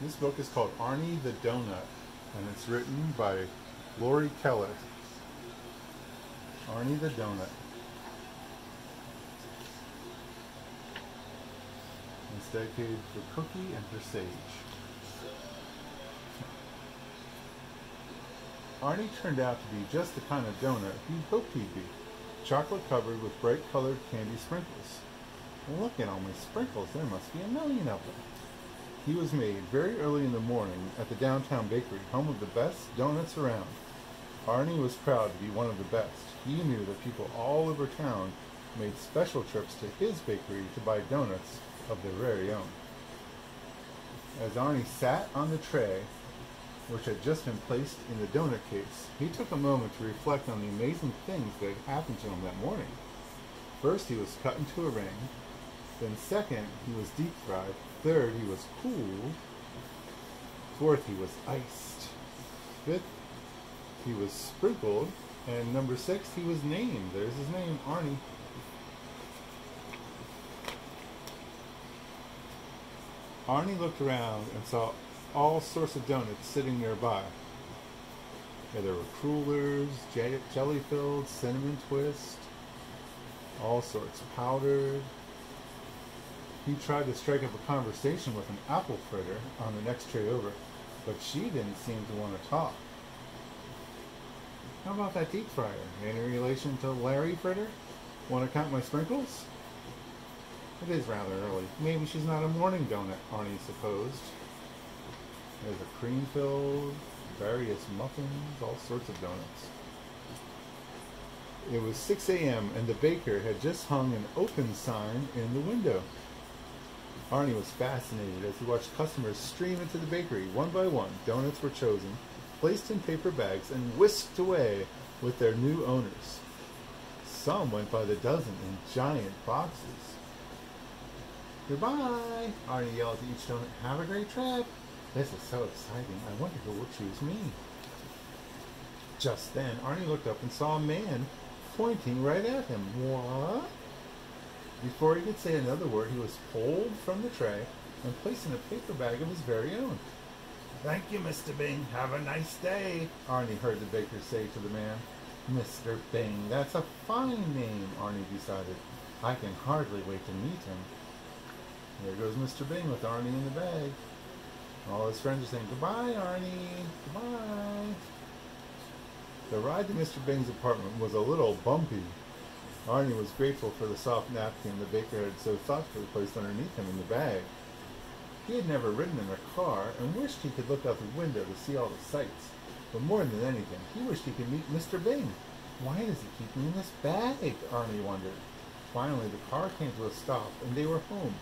This book is called Arnie the Doughnut, and it's written by Laurie Keller. Arnie the Doughnut. It's dedicated for Cookie and for Sage. Arnie turned out to be just the kind of donut he'd hoped he'd be. Chocolate covered with bright colored candy sprinkles. Look at all my sprinkles, there must be a million of them. He was made very early in the morning at the downtown bakery, home of the best donuts around. Arnie was proud to be one of the best. He knew that people all over town made special trips to his bakery to buy donuts of their very own. As Arnie sat on the tray, which had just been placed in the donut case, he took a moment to reflect on the amazing things that had happened to him that morning. First, he was cut into a ring. Then second, he was deep fried. Third, he was cooled. Fourth, he was iced. Fifth, he was sprinkled. And number 6, he was named. There's his name, Arnie. Arnie looked around and saw all sorts of donuts sitting nearby. Yeah, there were crullers, jelly-filled, cinnamon twist, all sorts, powdered. He tried to strike up a conversation with an apple fritter on the next tray over, but she didn't seem to want to talk. How about that deep fryer? Any relation to Larry Fritter? Want to count my sprinkles? It is rather early. Maybe she's not a morning donut, Arnie supposed. There's a cream-filled, various muffins, all sorts of donuts. It was 6 a.m. and the baker had just hung an open sign in the window. Arnie was fascinated as he watched customers stream into the bakery. One by one, donuts were chosen, placed in paper bags, and whisked away with their new owners. Some went by the dozen in giant boxes. Goodbye, Arnie yelled to each donut. Have a great trip. This is so exciting. I wonder who will choose me. Just then, Arnie looked up and saw a man pointing right at him. What? Before he could say another word, he was pulled from the tray and placed in a paper bag of his very own. Thank you, Mr. Bing. Have a nice day, Arnie heard the baker say to the man. Mr. Bing, that's a fine name, Arnie decided. I can hardly wait to meet him. There goes Mr. Bing with Arnie in the bag. All his friends are saying, goodbye, Arnie, goodbye. The ride to Mr. Bing's apartment was a little bumpy. Arnie was grateful for the soft napkin the baker had so thoughtfully placed underneath him in the bag. He had never ridden in a car and wished he could look out the window to see all the sights. But more than anything, he wished he could meet Mr. Bing. Why does he keep me in this bag? Arnie wondered. Finally, the car came to a stop and they were home.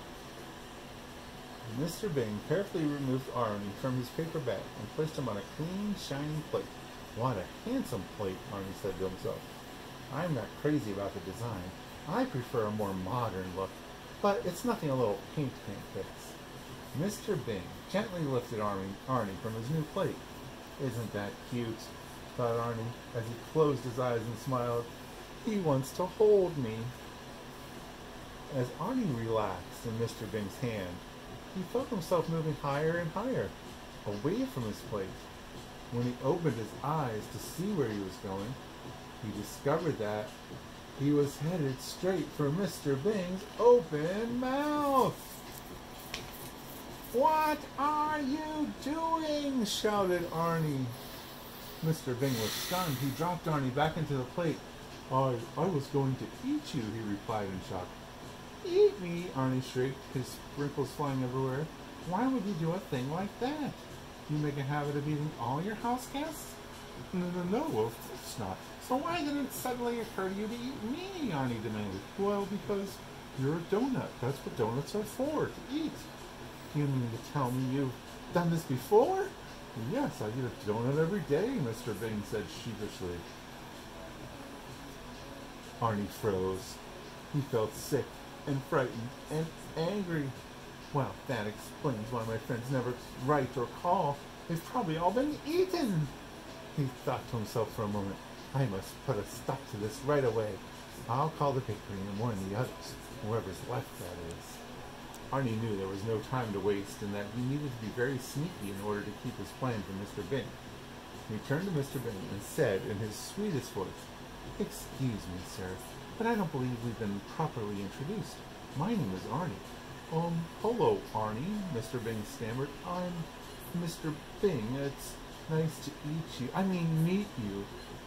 Mr. Bing carefully removed Arnie from his paper bag and placed him on a clean, shiny plate. What a handsome plate, Arnie said to himself. I'm not crazy about the design. I prefer a more modern look, but it's nothing a little paint can't fix. Mr. Bing gently lifted Arnie from his new plate. Isn't that cute? Thought Arnie as he closed his eyes and smiled. He wants to hold me. As Arnie relaxed in Mr. Bing's hand, he felt himself moving higher and higher, away from his plate. When he opened his eyes to see where he was going, he discovered that he was headed straight for Mr. Bing's open mouth. What are you doing? Shouted Arnie. Mr. Bing was stunned. He dropped Arnie back into the plate. I was going to eat you, he replied in shock. Eat me, Arnie shrieked, his sprinkles flying everywhere. Why would you do a thing like that? You make a habit of eating all your house guests? No, of course not. So why did it suddenly occur to you to eat me? Arnie demanded. Well, because you're a donut. That's what donuts are for, to eat. You mean to tell me you've done this before? Yes, I eat a donut every day, Mr. Bing said sheepishly. Arnie froze. He felt sick and frightened and angry. Well, that explains why my friends never write or call. They've probably all been eaten. He thought to himself for a moment. I must put a stop to this right away. I'll call the bakery and warn the others, whoever's left, that is. Arnie knew there was no time to waste and that he needed to be very sneaky in order to keep his plan from Mr. Bing. He turned to Mr. Bing and said in his sweetest voice, "Excuse me, sir, but I don't believe we've been properly introduced. My name is Arnie." Hello, Arnie," Mr. Bing stammered. "I'm Mr. Bing. It's nice to meet you.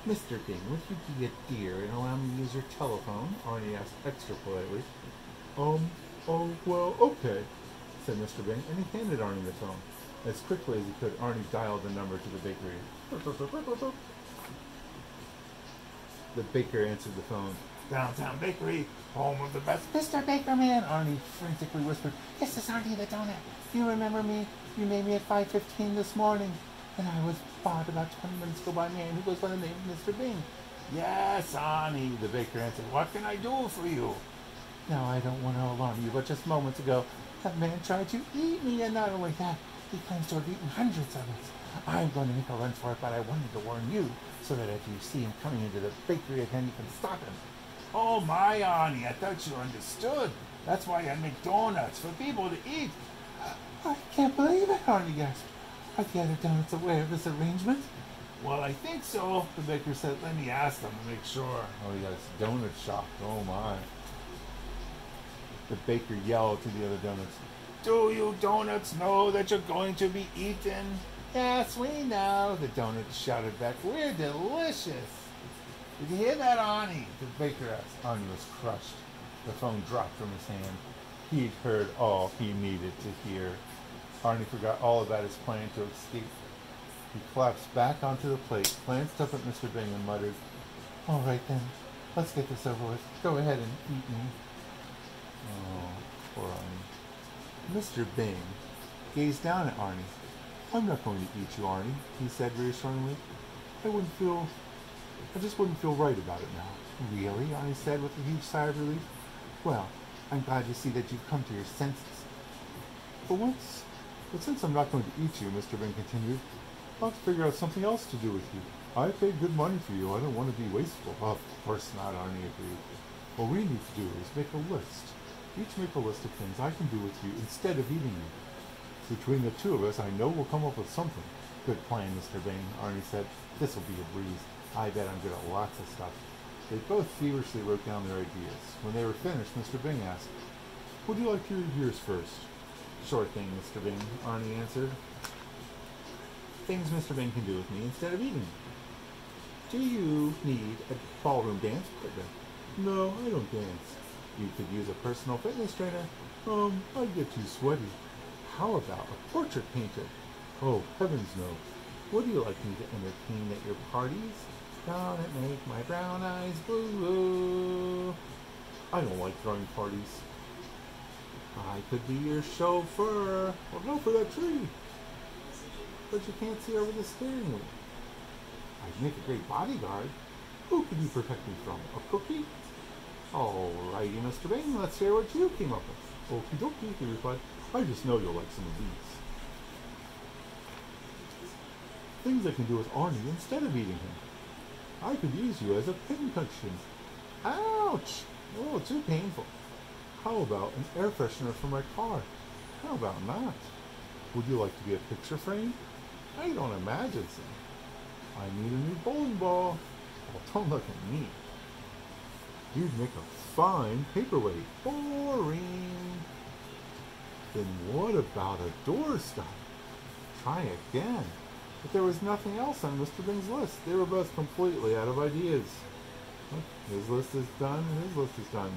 Mr. Bing, would you be a dear and allow me to use your telephone?" Arnie asked extra politely. Oh, well, okay," said Mr. Bing, and he handed Arnie the phone. As quickly as he could, Arnie dialed the number to the bakery. The baker answered the phone. "Downtown Bakery, home of the best Mr. Bakerman," Arnie frantically whispered. "This is Arnie the Doughnut. You remember me? You made me at 5:15 this morning. And I was bought about 20 minutes ago by a man who goes by the name of Mr. Bing." "Yes, Arnie," the baker answered. "What can I do for you?" "Now, I don't want to alarm you, but just moments ago, that man tried to eat me, and not only that, he claims to have eaten hundreds of us. I'm going to make a run for it, but I wanted to warn you, so that if you see him coming into the bakery again, you can stop him." "Oh, my, Arnie, I thought you understood. That's why I make donuts for people to eat." "I can't believe it," Arnie gasped. "Are the other donuts aware of this arrangement?" "Well, I think so," the baker said. "Let me ask them to make sure." Oh, yes, donut shop. Oh, my. The baker yelled to the other donuts, "Do you donuts know that you're going to be eaten?" "Yes, we know," the donuts shouted back. "We're delicious." "Did you hear that, Arnie?" the baker asked. Arnie was crushed. The phone dropped from his hand. He'd heard all he needed to hear. Arnie forgot all about his plan to escape. He collapsed back onto the plate, glanced up at Mr. Bing, and muttered, "All right then, let's get this over with. Go ahead and eat me." Oh, poor Arnie. Mr. Bing gazed down at Arnie. "I'm not going to eat you, Arnie," he said reassuringly. I just wouldn't feel right about it now." "Really?" Arnie said with a huge sigh of relief. "Well, I'm glad to see that you've come to your senses. But since I'm not going to eat you," Mr. Bing continued, "I'll have to figure out something else to do with you. I paid good money for you. I don't want to be wasteful." "Of course not," Arnie agreed. "What we need to do is make a list. Each make a list of things I can do with you instead of eating you. Between the two of us, I know we'll come up with something." "Good plan, Mr. Bing," Arnie said. "This'll be a breeze. I bet I'm good at lots of stuff." They both feverishly wrote down their ideas. When they were finished, Mr. Bing asked, "Would you like to hear yours first?" "Sure thing, Mr. Bing," Arnie answered. "Things Mr. Bing can do with me instead of eating me. Do you need a ballroom dance partner?" "No, I don't dance." "You could use a personal fitness trainer." "I'd get too sweaty." "How about a portrait painter?" "Oh, heavens no." "Would you like me to entertain at your parties?" "Don't it make my brown eyes blue?" "I don't like throwing parties." "I could be your chauffeur." "Well, go for that tree." "But you can't see over the steering wheel." "I'd make a great bodyguard." "Who could you protect me from? A cookie?" "All righty, Mr. Bing, let's hear what you came up with." "Okie dokie," he replied. "I just know you'll like some of these. Things I can do with Arnie instead of eating him. I could use you as a pincushion." "Ouch! Oh, too painful." "How about an air freshener for my car?" "How about not?" "Would you like to be a picture frame?" "I don't imagine so." "I need a new bowling ball." "Well, don't look at me." "You'd make a fine paperweight." "Boring." "Then what about a doorstop?" "Try again." But there was nothing else on Mr. Bing's list. They were both completely out of ideas. Well, his list is done, and his list is done.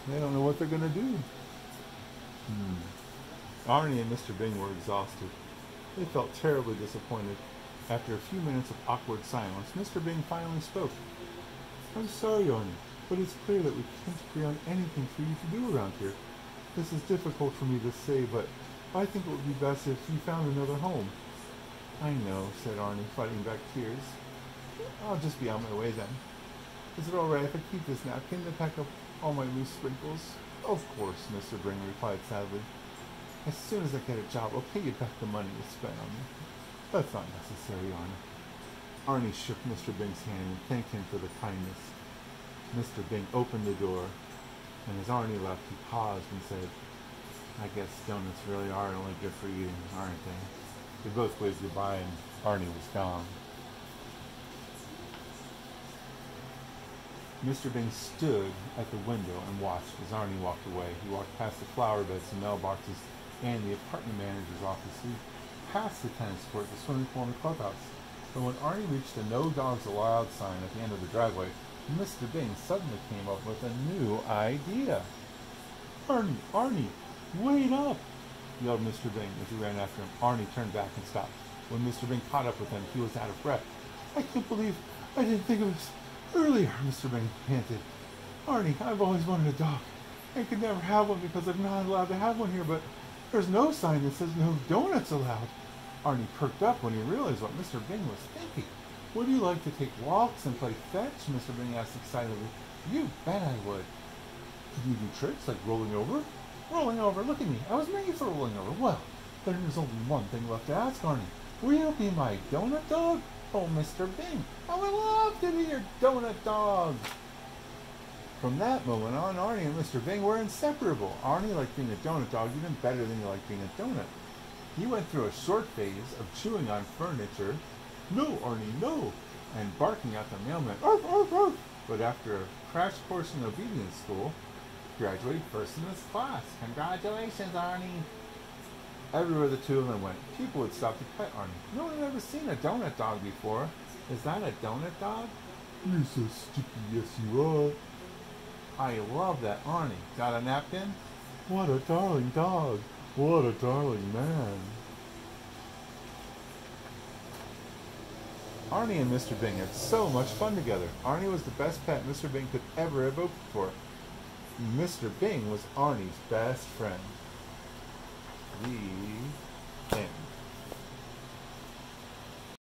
They don't know what they're going to do. Arnie and Mr. Bing were exhausted. They felt terribly disappointed. After a few minutes of awkward silence, Mr. Bing finally spoke. "I'm sorry, Arnie, but it's clear that we can't agree on anything for you to do around here. This is difficult for me to say, but I think it would be best if you found another home." "I know," said Arnie, fighting back tears. "I'll just be on my way then. Is it all right if I keep this napkin to pack up all my loose sprinkles?" "Of course," Mr. Bing replied sadly. "As soon as I get a job, I'll pay you back the money you spent on me." "That's not necessary, Arnie." Arnie shook Mr. Bing's hand and thanked him for the kindness. Mr. Bing opened the door, and as Arnie left, he paused and said, I guess donuts really are only good for eating, aren't they? They both waved goodbye and Arnie was gone. Mr. Bing stood at the window and watched as Arnie walked away. He walked past the flower beds and mailboxes and the apartment manager's office. He passed the tennis court, the swimming pool, and the clubhouse. But when Arnie reached the No Dogs Allowed sign at the end of the driveway, Mr. Bing suddenly came up with a new idea. Arnie, wait up! Yelled Mr. Bing as he ran after him. Arnie turned back and stopped. When Mr. Bing caught up with him, he was out of breath. I can't believe I didn't think of this earlier, Mr. Bing panted. Arnie, I've always wanted a dog. I could never have one because I'm not allowed to have one here, but there's no sign that says no donuts allowed. Arnie perked up when he realized what Mr. Bing was thinking. Would you like to take walks and play fetch? Mr. Bing asked excitedly. You bet I would. Could you do tricks like rolling over? Rolling over, look at me. I was made for rolling over. Well, then there's only one thing left to ask, Arnie. Will you be my donut dog? Oh, Mr. Bing, I would love to be your donut dog. From that moment on, Arnie and Mr. Bing were inseparable. Arnie liked being a donut dog even better than he liked being a donut. He went through a short phase of chewing on furniture, no, Arnie, no, and barking at the mailman, arf, arf, arf. But after a crash course in obedience school, he graduated first in his class. Congratulations, Arnie. Everywhere the two of them went, people would stop to pet Arnie. No one had ever seen a donut dog before. Is that a donut dog? You're so sticky, yes you are. I love that, Arnie. Got a napkin? What a darling dog. What a darling man. Arnie and Mr. Bing had so much fun together. Arnie was the best pet Mr. Bing could ever have hoped for. Mr. Bing was Arnie's best friend. The